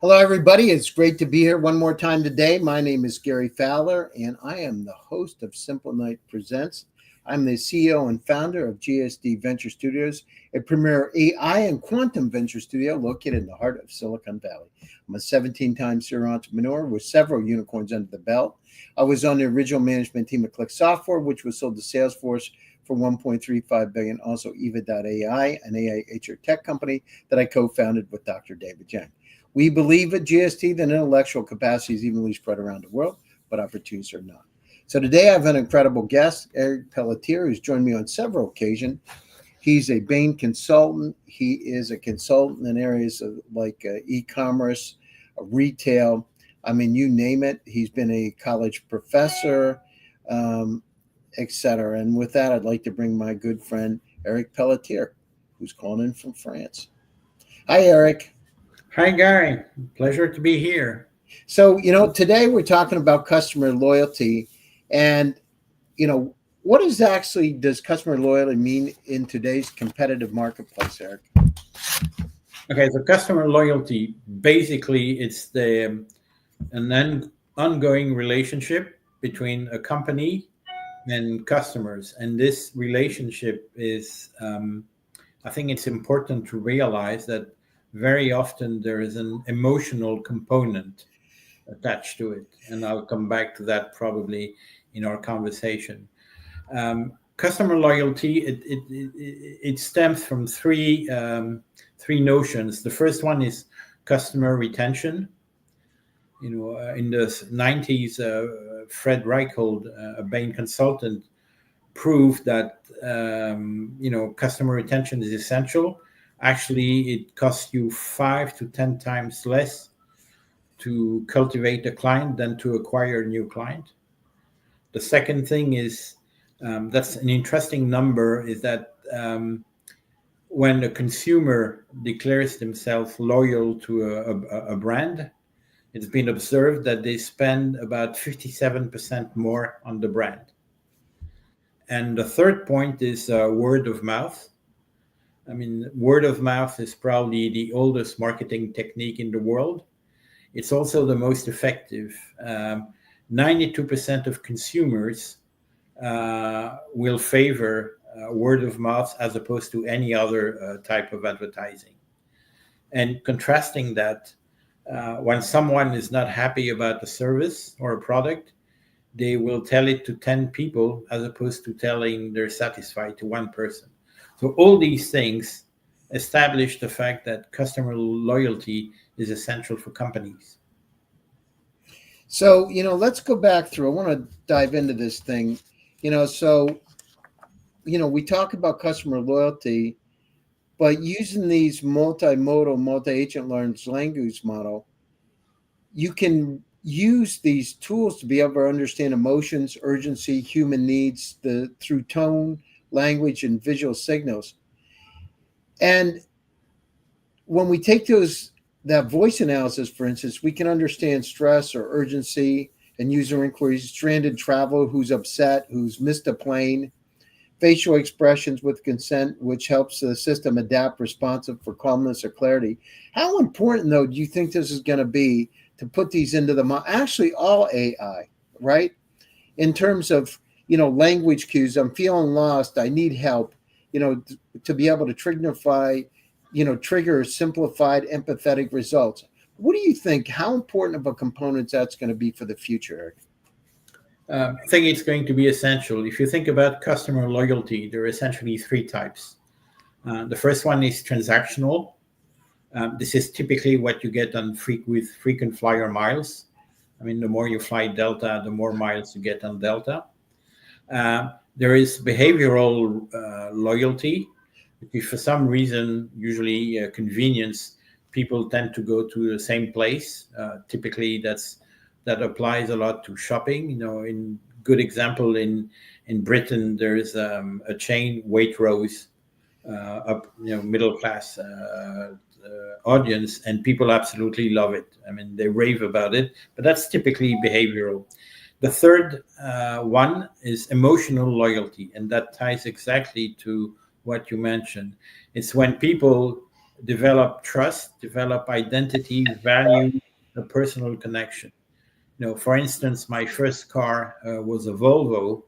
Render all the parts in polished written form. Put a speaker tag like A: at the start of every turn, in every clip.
A: Hello, everybody. It's great to be here one more time today. My name is Gary Fowler, and I am the host of Simplenight Presents. I'm the CEO and founder of GSD Venture Studios, a premier AI and quantum venture studio located in the heart of Silicon Valley. I'm a 17-time serial entrepreneur with several unicorns under the belt. I was on the original management team at Click Software, which was sold to Salesforce for $1.35 billion. Also, Eva.ai, an AI HR tech company that I co-founded with Dr. David Jang. We believe at GST that intellectual capacity is evenly spread around the world, but opportunities are not. So today I have an incredible guest, Eric Pelletier, who's joined me on several occasions. He's a Bain consultant. He is a consultant in areas of like e-commerce, retail. I mean, you name it. He's been a college professor, etc. And with that, I'd like to bring my good friend, Eric Pelletier, who's calling in from France. Hi, Eric.
B: Hi, Gary. Pleasure to be here.
A: So, today we're talking about customer loyalty. And, what does customer loyalty mean in today's competitive marketplace, Eric?
B: Okay, so customer loyalty, basically, it's an ongoing relationship between a company and customers. And this relationship is, I think it's important to realize that very often there is an emotional component attached to it. And I'll come back to that probably in our conversation. Customer loyalty, it stems from three notions. The first one is customer retention. In the 90s, Fred Reichhold, a Bain consultant, proved that customer retention is essential. Actually, it costs you 5 to 10 times less to cultivate a client than to acquire a new client. The second thing is, that's an interesting number, is that when a consumer declares themselves loyal to a brand, it's been observed that they spend about 57% more on the brand. And the third point is word of mouth. I mean, word of mouth is probably the oldest marketing technique in the world. It's also the most effective. 92% of consumers will favor word of mouth as opposed to any other type of advertising. And contrasting that, when someone is not happy about a service or a product, they will tell it to 10 people as opposed to telling they're satisfied to one person. So all these things establish the fact that customer loyalty is essential for companies.
A: So, let's go back through. I want to dive into this thing. We talk about customer loyalty, but using these multimodal, multi-agent large language model, you can use these tools to be able to understand emotions, urgency, human needs through tone, language, and visual signals. And when we take that voice analysis, for instance, we can understand stress or urgency and user inquiries, stranded travel, who's upset, who's missed a plane, facial expressions with consent, which helps the system adapt responsive for calmness or clarity. How important, though, do you think this is going to be to put these into actually all AI, right? In terms of, language cues, I'm feeling lost, I need help, to be able to trigger simplified, empathetic results. What do you think? How important of a component that's going to be for the future, Eric?
B: I think it's going to be essential. If you think about customer loyalty, there are essentially three types. The first one is transactional. This is typically what you get with frequent flyer miles. I mean, the more you fly Delta, the more miles you get on Delta. There is behavioral loyalty. If for some reason, usually convenience, people tend to go to the same place. Typically, that applies a lot to shopping. In good example, in Britain, there is a chain, Waitrose, middle class audience, and people absolutely love it. I mean, they rave about it, but that's typically behavioral. The third one is emotional loyalty, and that ties exactly to what you mentioned. It's when people develop trust, develop identity, value, a personal connection. For instance, my first car was a Volvo,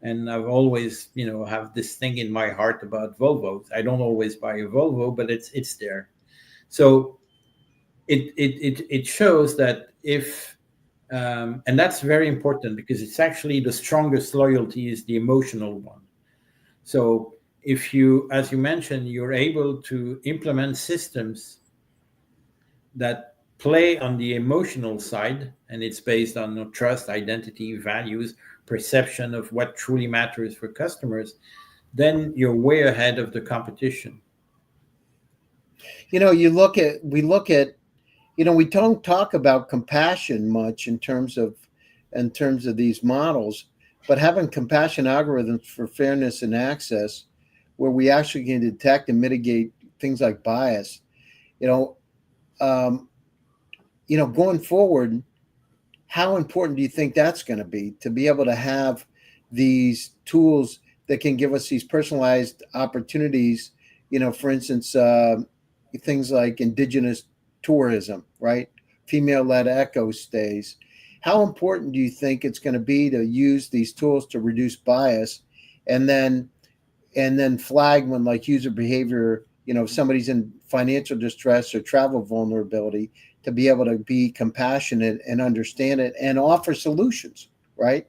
B: and I've always, have this thing in my heart about Volvos. I don't always buy a Volvo, but it's there. So it shows that if and that's very important because it's actually the strongest loyalty is the emotional one. So if you, as you mentioned, you're able to implement systems that play on the emotional side, and it's based on trust, identity, values, perception of what truly matters for customers, then you're way ahead of the competition.
A: We look at, we don't talk about compassion much in terms of these models, but having compassion algorithms for fairness and access, where we actually can detect and mitigate things like bias, you know, um, going forward, how important do you think that's going to be able to have these tools that can give us these personalized opportunities? For instance, things like indigenous tourism, right? Female-led eco stays. How important do you think it's going to be to use these tools to reduce bias, and then flag when like user behavior, if somebody's in financial distress or travel vulnerability, to be able to be compassionate and understand it and offer solutions, right?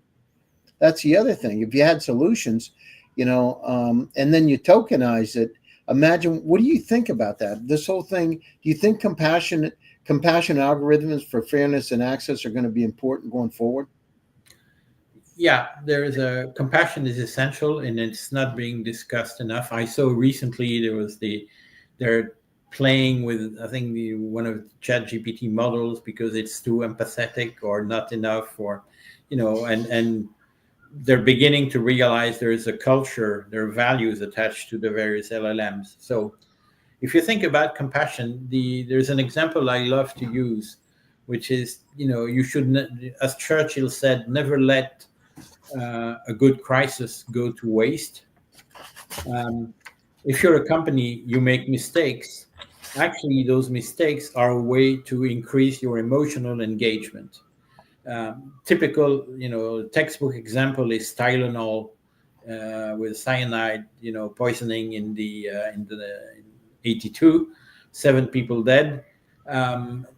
A: That's the other thing. If you had solutions, and then you tokenize it, imagine, what do you think about that? This whole thing, do you think compassion algorithms for fairness and access are going to be important going forward?
B: Yeah, there is a compassion is essential, and it's not being discussed enough. I saw recently they're playing with, I think, one of the chat GPT models because it's too empathetic or not enough, or and they're beginning to realize there is a culture, there are values attached to the various LLMs. So if you think about compassion, there's an example I love to use, which is, you should, as Churchill said, never let a good crisis go to waste. Um, if you're a company, you make mistakes. Actually, those mistakes are a way to increase your emotional engagement. Typical, textbook example is Tylenol with cyanide, poisoning in 82, 7 people dead.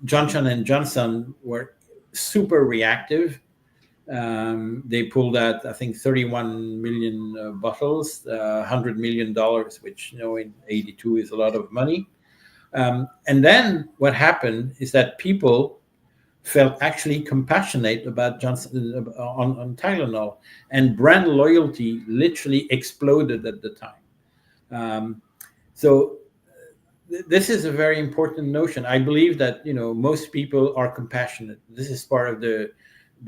B: Johnson and Johnson were super reactive. They pulled out, I think, 31 million bottles, $100 million, which in 82 is a lot of money. And then what happened is that people felt actually compassionate about Johnson on Tylenol, and brand loyalty literally exploded at the time. So this is a very important notion. I believe that most people are compassionate. This is part of the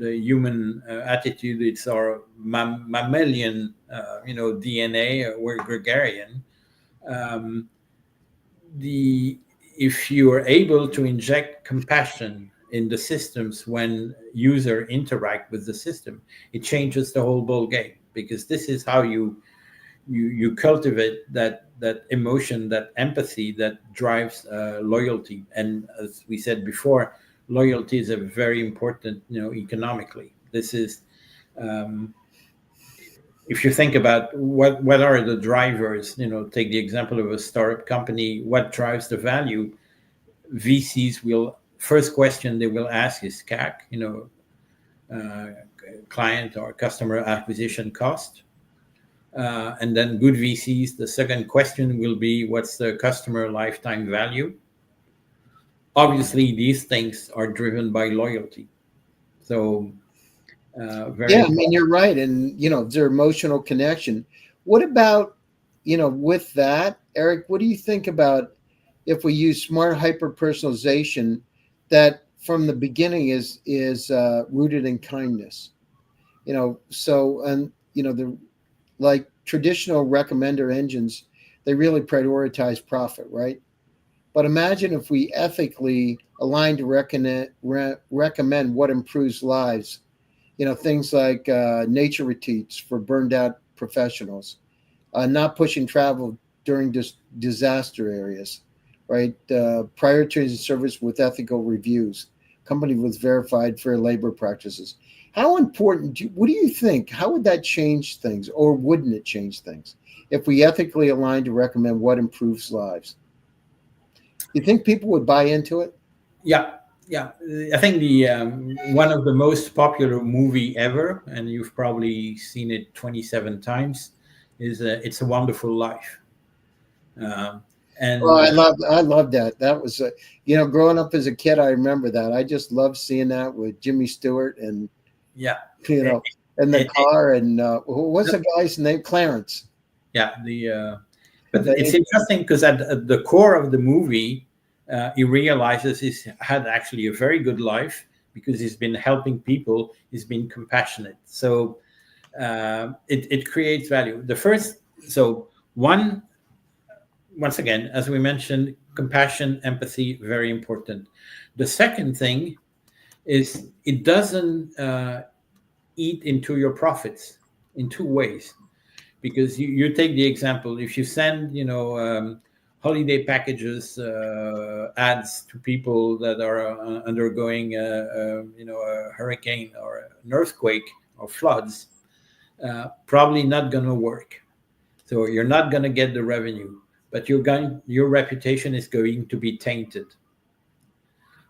B: human attitude. It's our mammalian DNA. We're gregarian. Um, the If you are able to inject compassion in the systems when user interact with the system, it changes the whole ball game, because this is how you cultivate that emotion, that empathy that drives loyalty. And as we said before, loyalty is a very important, economically. This is if you think about what are the drivers, take the example of a startup company, what drives the value. VCs will, first question they will ask is CAC, uh, client or customer acquisition cost. And then good VCs, the second question will be, what's the customer lifetime value? Obviously, these things are driven by loyalty. So very
A: Yeah, I mean,
B: important.
A: you're right. And, their emotional connection. What about, with that, Eric, what do you think about if we use smart hyper personalization that from the beginning is rooted in kindness? The like traditional recommender engines, they really prioritize profit, right? But imagine if we ethically align to recommend what improves lives. Things like nature retreats for burned out professionals, not pushing travel during disaster areas, right? Prioritizing service with ethical reviews. Company with verified fair labor practices. How important? What do you think? How would that change things, or wouldn't it change things if we ethically align to recommend what improves lives? You think people would buy into it?
B: Yeah, yeah. I think the one of the most popular movie ever, and you've probably seen it 27 times, is "It's a Wonderful Life." Um,
A: Oh,
B: and
A: I love that. That was, growing up as a kid, I remember that. I just loved seeing that with Jimmy Stewart and
B: yeah,
A: you
B: it,
A: know, in the
B: it,
A: car. And what's the guy's name? Clarence.
B: yeah. But
A: The
B: it's
A: angel.
B: interesting because at the core of the movie, he realizes he's had actually a very good life because he's been helping people. He's been compassionate. So it creates value. The first, so one, once again, as we mentioned, compassion, empathy, very important. The second thing is it doesn't eat into your profits in two ways. Because you take the example, if you send, holiday packages ads to people that are undergoing, a hurricane or an earthquake or floods, probably not going to work. So you're not going to get the revenue, but your reputation is going to be tainted.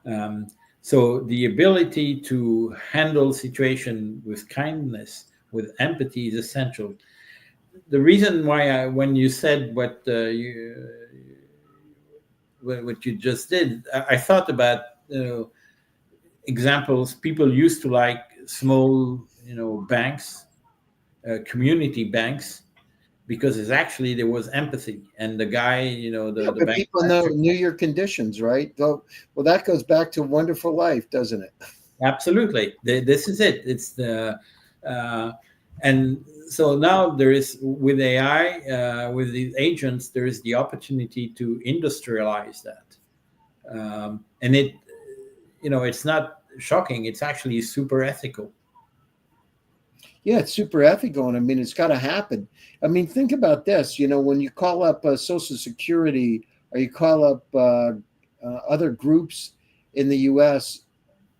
B: Um, so the ability to handle situation with kindness, with empathy is essential. The reason why when you said what you just did, I thought about examples. People used to like small, banks, community banks, because it's actually there was empathy, and the guy,
A: Yeah,
B: the
A: but
B: bank
A: people
B: manager.
A: knew your conditions, right? Well, that goes back to Wonderful Life, doesn't it?
B: Absolutely, this is it. It's the uh, and so now there is with AI, with these agents, there is the opportunity to industrialize that, and it's not shocking. It's actually super ethical.
A: Yeah, it's super ethical, and I mean, it's got to happen. I mean, think about this. When you call up Social Security or you call up other groups in the U.S.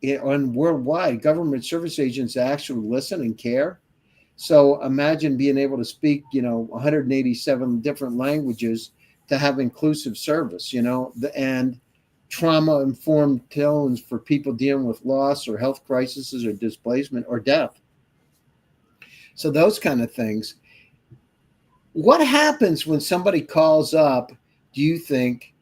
A: And worldwide, government service agents actually listen and care. So imagine being able to speak, 187 different languages to have inclusive service, and trauma informed tones for people dealing with loss or health crises or displacement or death. So those kind of things. What happens when somebody calls up, do you think,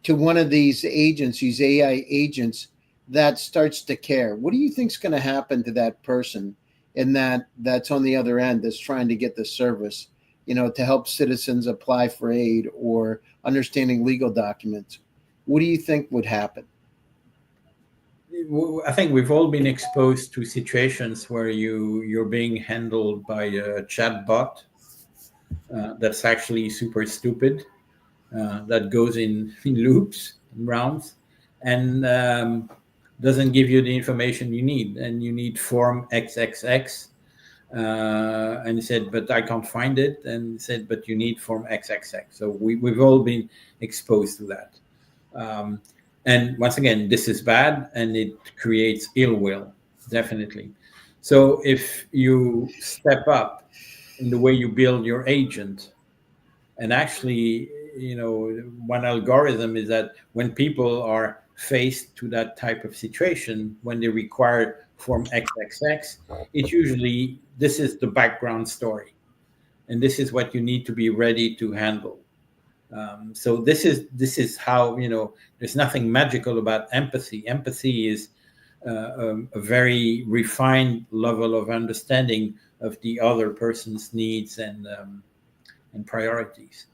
A: to one of these agents, these AI agents, that starts to care? What do you think is going to happen to that person in that's on the other end that's trying to get the service, to help citizens apply for aid or understanding legal documents? What do you think would happen?
B: I think we've all been exposed to situations where you're being handled by a chat bot that's actually super stupid, that goes in loops and rounds, and doesn't give you the information you need, and you need form XXX. And he said, but I can't find it. And he said, but you need form XXX. So we've all been exposed to that. Um, and once again, this is bad, and it creates ill will, definitely. So if you step up in the way you build your agent, and actually, one algorithm is that when people are faced to that type of situation, when they require form XXX, it usually this is the background story, and this is what you need to be ready to handle. So this is how there's nothing magical about empathy. Empathy is a very refined level of understanding of the other person's needs and priorities.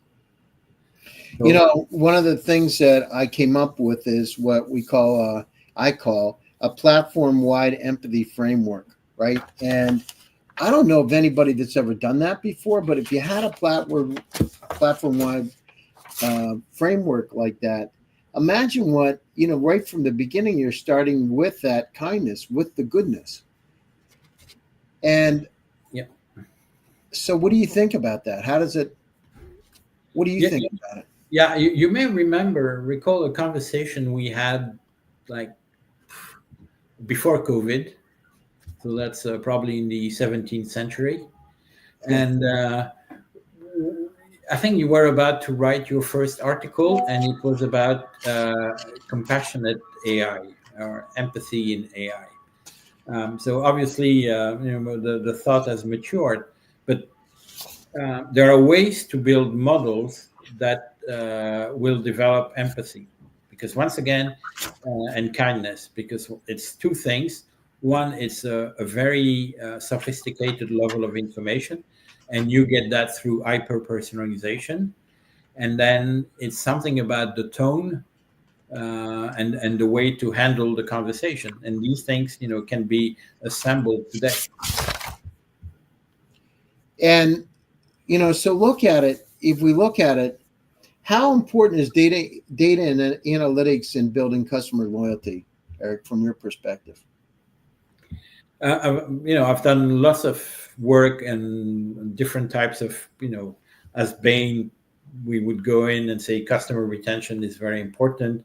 B: So
A: One of the things that I came up with is what I call a platform wide empathy framework, right? And I don't know of anybody that's ever done that before, but if you had a platform wide framework like that, imagine what, right from the beginning, you're starting with that kindness, with the goodness. And
B: yeah.
A: so, what do you think about that? What do you
B: Yeah,
A: think about it?
B: Yeah, you may recall a conversation we had like before COVID. So that's probably in the 17th century.
A: Yeah.
B: And I think you were about to write your first article, and it was about compassionate AI or empathy in AI. So obviously, the thought has matured, but there are ways to build models that will develop empathy, because once again, and kindness, because it's two things. One, it's a very sophisticated level of information, and you get that through hyper personalization. And then it's something about the tone and the way to handle the conversation. And these things, can be assembled today.
A: And so look at it. If we look at it, how important is data and analytics in building customer loyalty, Eric, from your perspective?
B: I've done lots of work and different types of, as Bain, we would go in and say customer retention is very important.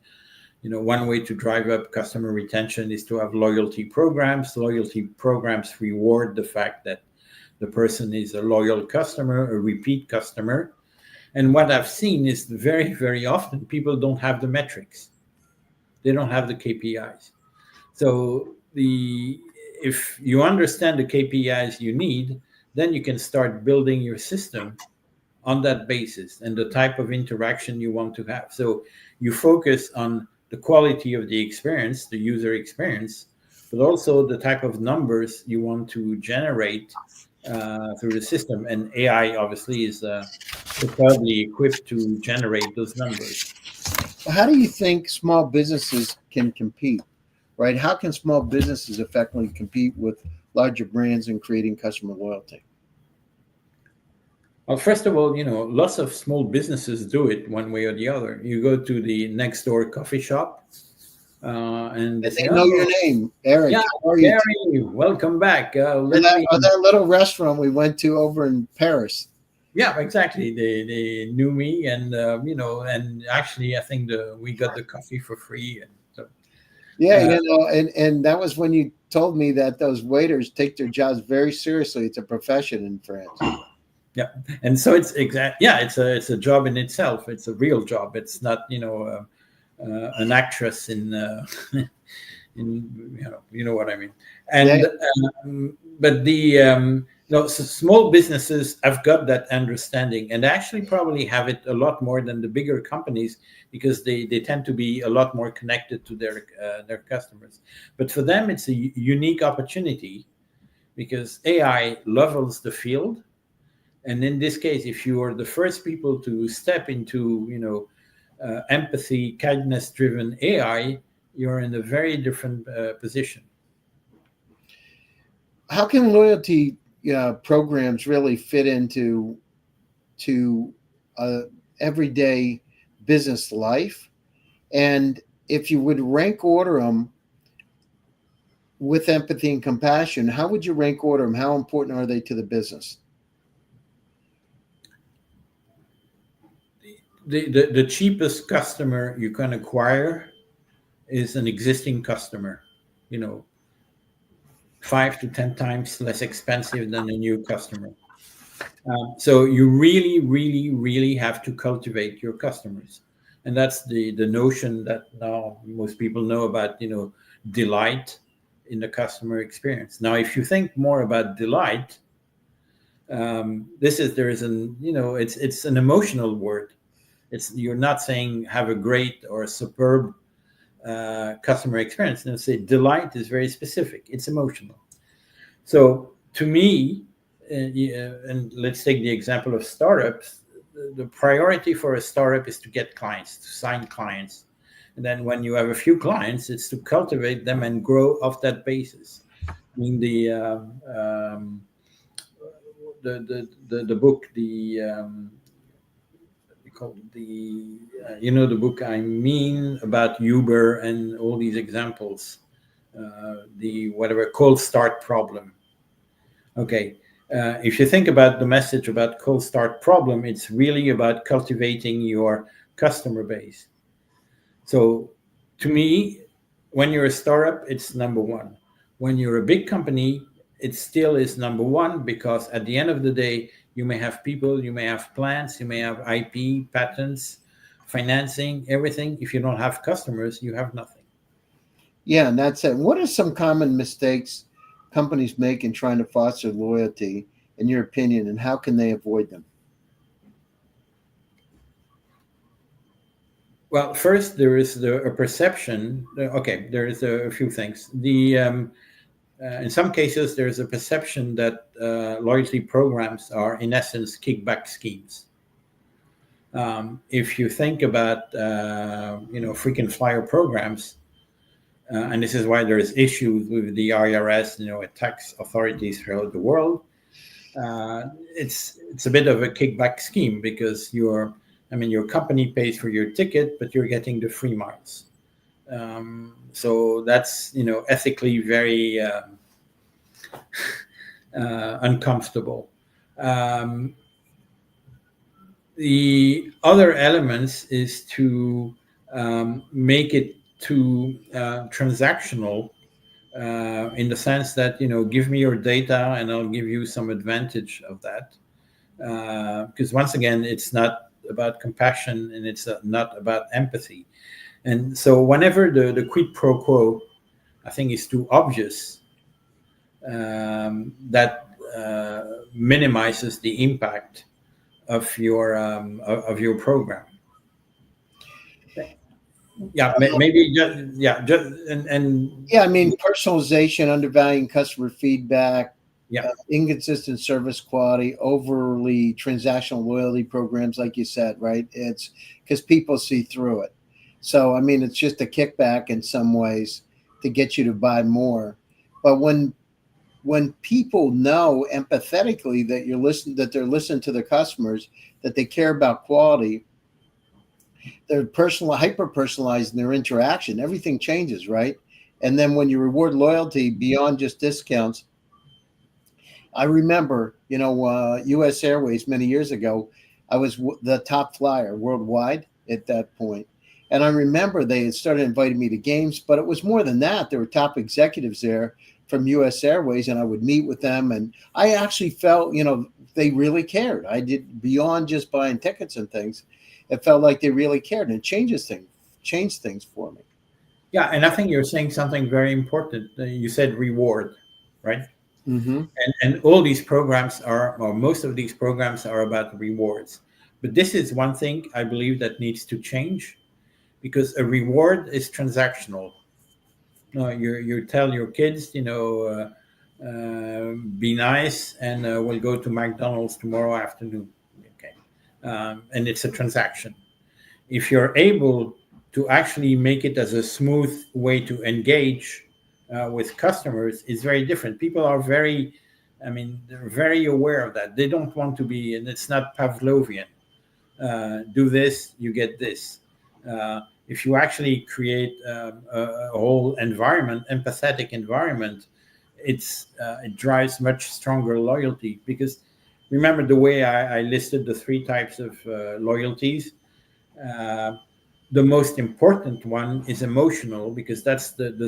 B: One way to drive up customer retention is to have loyalty programs. Loyalty programs reward the fact that the person is a loyal customer, a repeat customer. And what I've seen is very, very often people don't have the metrics. They don't have the KPIs. So if you understand the KPIs you need, then you can start building your system on that basis and the type of interaction you want to have. So you focus on the quality of the experience, the user experience, but also the type of numbers you want to generate through the system. And AI obviously is superbly equipped to generate those numbers.
A: How do you think small businesses can compete, right? How can small businesses effectively compete with larger brands in creating customer loyalty?
B: Well, first of all, lots of small businesses do it one way or the other. You go to the next door coffee shop, and they
A: And
B: say,
A: they know your
B: "Oh,
A: name, Eric.
B: yeah,
A: How are you?
B: Gary, welcome back.
A: Or
B: Let
A: that,
B: me."
A: or that little restaurant we went to over in Paris.
B: Yeah, exactly. They knew me, and and actually, I think we got the coffee for free, and so.
A: Yeah,
B: Uh,
A: and that was when you told me that those waiters take their jobs very seriously. It's a profession in France.
B: yeah, and so it's exact. Yeah, it's a job in itself. It's a real job. It's not an actress in in what I mean.
A: Yeah,
B: And but the no, so small businesses have got that understanding, and actually probably have it a lot more than the bigger companies, because they tend to be a lot more connected to their customers. But for them, it's a unique opportunity, because AI levels the field. And in this case, if you are the first people to step into empathy, kindness driven AI, you're in a very different position.
A: how can loyalty programs really fit into to everyday business life? And if you would rank order them with empathy and compassion, how would you rank order them? How important are they to the business?
B: The cheapest customer you can acquire is an existing customer, you know 5 to 10 times less expensive than a new customer. So you really, really, really have to cultivate your customers, and that's the notion that now most people know about. Delight in the customer experience. Now, if you think more about delight, this is there is an it's an emotional word. You're not saying have a great or a superb customer experience. And say delight is very specific. It's emotional. So to me, yeah, and let's take the example of startups. The priority for a startup is to get clients, to sign clients, and then when you have a few clients, it's to cultivate them and grow off that basis. I mean the book we call the book I mean about Uber and all these examples. The whatever cold start problem. Okay. If you think about the message about cold start problem, it's really about cultivating your customer base. So to me, when you're a startup, it's number one. When you're a big company, it still is number one, because at the end of the day, you may have people, you may have plans, you may have IP, patents, financing, everything. If you don't have customers, you have nothing.
A: Yeah, and that's it. What are some common mistakes companies make in trying to foster loyalty, in your opinion, and how can they avoid them?
B: Well, first there is a perception. Okay, there is a few things. In some cases, there is a perception that loyalty programs are, in essence, kickback schemes. If you think about frequent flyer programs, and this is why there is issues with the IRS, tax authorities throughout the world. It's a bit of a kickback scheme, because your company pays for your ticket, but you're getting the free miles. So that's ethically very uncomfortable. Um, the other elements is to make it too transactional, in the sense that give me your data and I'll give you some advantage of that. Because once again, it's not about compassion, and it's not about empathy. And so whenever the quid pro quo, I think, is too obvious, that minimizes the impact of your program. Yeah, maybe just, yeah, just, and
A: Yeah, I mean, personalization, undervaluing customer feedback,
B: yeah,
A: inconsistent service quality, overly transactional loyalty programs, like you said, right? It's because people see through it. So, I mean, it's just a kickback in some ways to get you to buy more. But when people know empathetically that that they're listening to their customers, that they care about quality, they're hyper personalized in their interaction, everything changes, right? And then when you reward loyalty beyond just discounts, I remember, U.S. Airways many years ago. I was the top flyer worldwide at that point, and I remember they had started inviting me to games, but it was more than that. There were top executives there from U.S. Airways, and I would meet with them, and I actually felt, they really cared. I did beyond just buying tickets and things. It felt like they really cared, and it changed things for me.
B: yeah. And I think you're saying something very important. You said reward, right?
A: Mm-hmm.
B: And all these programs are, or most of these programs are about rewards. But this is one thing I believe that needs to change, because a reward is transactional. No, you tell your kids, be nice, and we'll go to McDonald's tomorrow afternoon. Okay, and it's a transaction. If you're able to actually make it as a smooth way to engage with customers, it's very different. People are they're very aware of that. They don't want to be, and it's not Pavlovian. Do this, you get this. If you actually create a whole environment, empathetic environment, it drives much stronger loyalty. Because remember the way I listed the three types of loyalties. Uh, the most important one is emotional, because that's the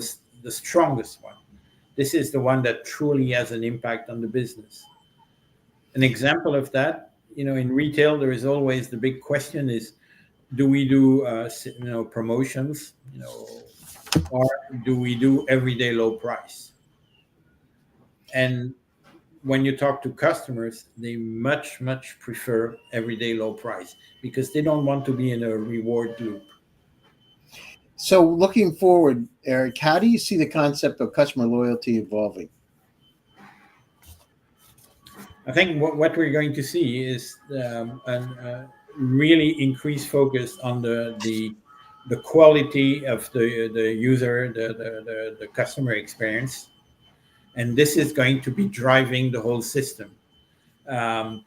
B: strongest one. This is the one that truly has an impact on the business. An example of that, in retail, there is always the big question is, do we do promotions, or do we do everyday low price? And when you talk to customers, they much prefer everyday low price, because they don't want to be in a reward loop.
A: So, looking forward, Eric, how do you see the concept of customer loyalty evolving?
B: I think what we're going to see is a really increased focus on the quality of the user, the customer experience, and this is going to be driving the whole system. Um,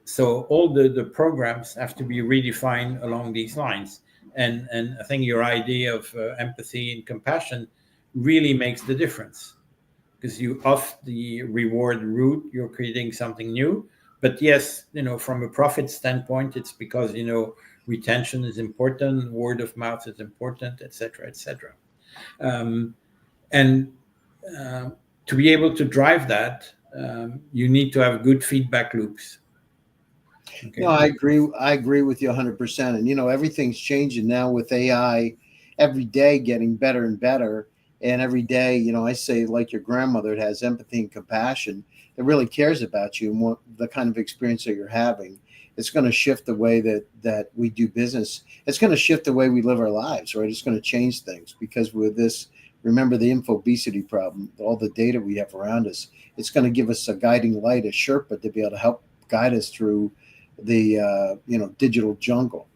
B: so all the programs have to be redefined along these lines, and I think your idea of empathy and compassion really makes the difference, because you off the reward route, you're creating something new. But yes, from a profit standpoint, it's because retention is important, word of mouth is important, etc., etc. Um, and to be able to drive that, you need to have good feedback loops.
A: No,
B: Okay.
A: I agree. I agree with you 100%. And everything's changing now with AI every day getting better and better. And every day, I say like your grandmother that has empathy and compassion that really cares about you and what the kind of experience that you're having. It's going to shift the way that we do business. It's going to shift the way we live our lives, right? It's going to change things because with this, remember the infobesity problem, all the data we have around us, it's going to give us a guiding light, a Sherpa to be able to help guide us through the digital jungle.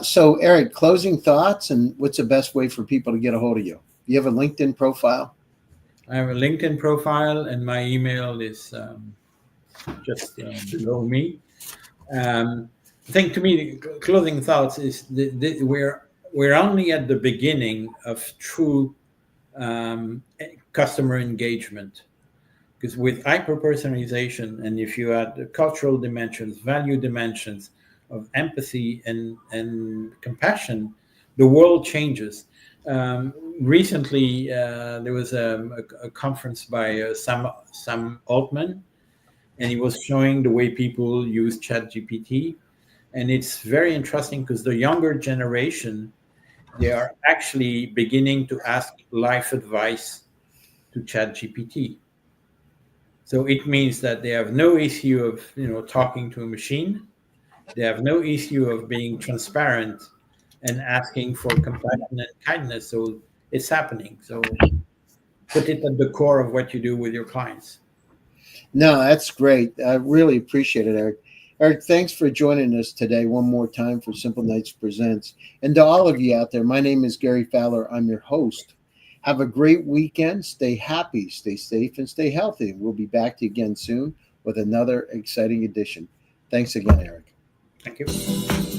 A: So, Eric, closing thoughts, and what's the best way for people to get a hold of you? You have a LinkedIn profile?
B: I have a LinkedIn profile, and my email is just below me. I think to me, closing thoughts is we're only at the beginning of true customer engagement. Because with hyper personalization, and if you add the cultural dimensions, value dimensions of empathy and compassion, the world changes. Recently, there was a conference by Sam Altman, and he was showing the way people use ChatGPT, and it's very interesting because the younger generation, they are actually beginning to ask life advice to ChatGPT. So it means that they have no issue of talking to a machine. They have no issue of being transparent and asking for compassion and kindness. So it's happening. So put it at the core of what you do with your clients.
A: No, that's great. I really appreciate it, Eric. Eric, thanks for joining us today one more time for Simple Nights Presents. And to all of you out there, my name is Gary Fowler. I'm your host. Have a great weekend. Stay happy, stay safe, and stay healthy. We'll be back to you again soon with another exciting edition. Thanks again, Eric.
B: Thank you.